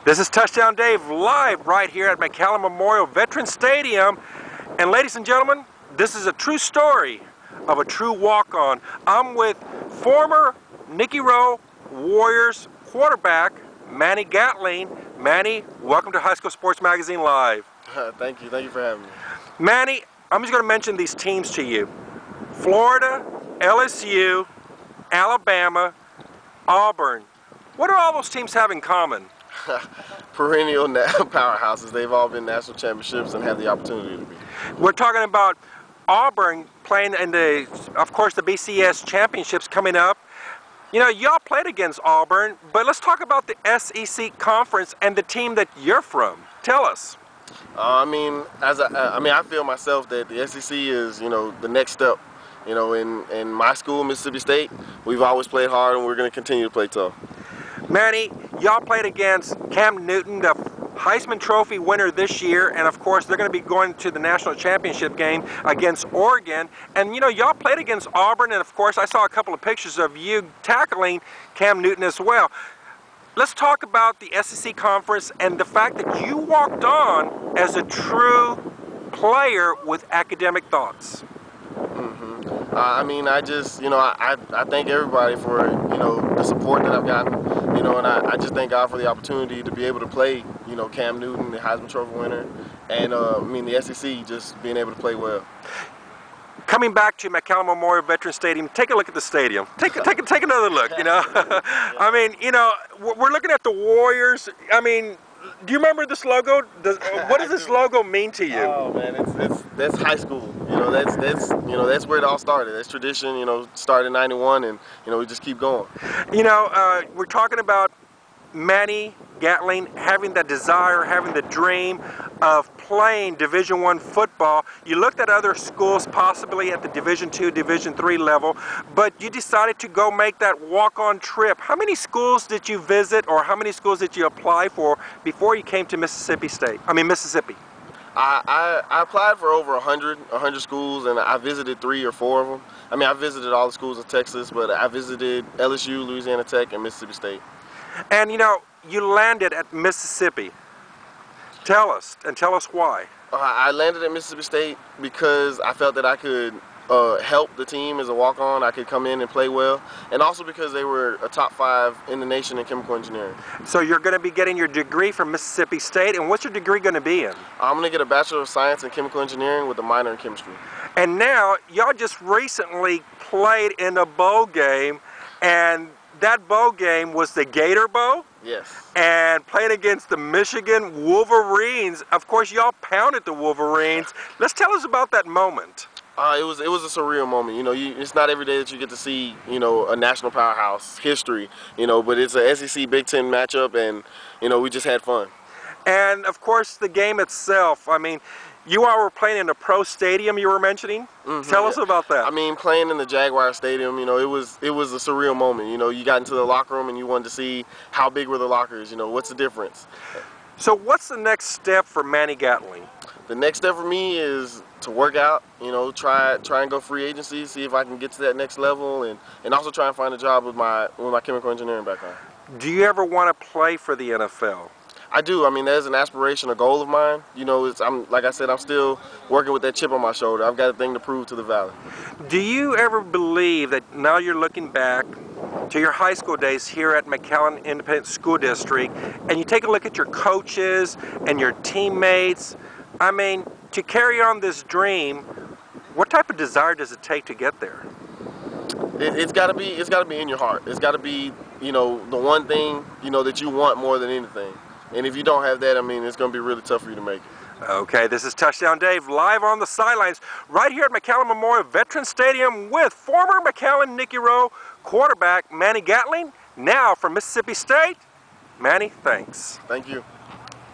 This is Touchdown Dave live right here at McAllen Memorial Veterans Stadium. And ladies and gentlemen, this is a true story of a true walk-on. I'm with former Nikki Rowe Warriors quarterback, Manny Gatling. Manny, welcome to High School Sports Magazine Live. Thank you for having me. Manny, I'm just going to mention these teams to you. Florida, LSU, Alabama, Auburn. What do all those teams have in common? Perennial powerhouses. They've all been national championships and have the opportunity to be. We're talking about Auburn playing in of course, the BCS championships coming up. You know, y'all played against Auburn, but let's talk about the SEC conference and the team that you're from. Tell us. I feel myself that the SEC is, the next step. In my school, Mississippi State, we've always played hard and we're going to continue to play tough. Manny, y'all played against Cam Newton, the Heisman Trophy winner this year, and of course they're going to be going to the national championship game against Oregon. And y'all played against Auburn, and of course I saw a couple of pictures of you tackling Cam Newton as well. Let's talk about the SEC conference and the fact that you walked on as a true player with academic thoughts. I thank everybody for, the support that I've gotten, and I just thank God for the opportunity to be able to play, Cam Newton, the Heisman Trophy winner, and the SEC just being able to play well. Coming back to McAllen Memorial Veterans Stadium, take a look at the stadium. Take another look, we're looking at the Warriors. Do you remember this logo? What does this logo mean to you? Oh man, that's high school. That's where it all started. That's tradition. Started in '91, and we just keep going. We're talking about Manny Gatling having that desire, having the dream of playing Division I football. You looked at other schools possibly at the Division II, Division III level, but you decided to go make that walk-on trip. How many schools did you visit, or how many schools did you apply for before you came to Mississippi? I applied for over 100 schools, and I visited 3 or 4 of them. I visited all the schools in Texas, but I visited LSU, Louisiana Tech, and Mississippi State. And you landed at Mississippi. Tell us why. I landed at Mississippi State because I felt that I could help the team as a walk-on. I could come in and play well, and also because they were a top 5 in the nation in chemical engineering. So you're going to be getting your degree from Mississippi State, and what's your degree going to be in? I'm going to get a Bachelor of Science in Chemical Engineering with a minor in chemistry. And now, y'all just recently played in a bowl game, and that bowl game was the Gator Bowl? Yes. And playing against the Michigan Wolverines. Of course, y'all pounded the Wolverines. Let's tell us about that moment. It was a surreal moment. It's not every day that you get to see, a national powerhouse history, but it's a SEC Big Ten matchup, and, we just had fun. And, of course, the game itself, you all were playing in a pro stadium you were mentioning. Tell us about that. Playing in the Jaguar Stadium, it was a surreal moment. You got into the locker room and you wanted to see how big were the lockers, what's the difference. So what's the next step for Manny Gatling? The next step for me is to work out, try and go free agency, see if I can get to that next level, and also try and find a job with my chemical engineering background. Do you ever want to play for the NFL? I do. There's an aspiration, a goal of mine. Like I said, I'm still working with that chip on my shoulder. I've got a thing to prove to the Valley. Do you ever believe that now you're looking back to your high school days here at McAllen Independent School District, and you take a look at your coaches and your teammates, to carry on this dream, what type of desire does it take to get there? It's got to be in your heart. It's got to be, the one thing, that you want more than anything. And if you don't have that, it's going to be really tough for you to make it. Okay, this is Touchdown Dave live on the sidelines right here at McAllen Memorial Veterans Stadium with former McAllen Nikki Rowe quarterback Manny Gatling, now from Mississippi State. Manny, thanks. Thank you.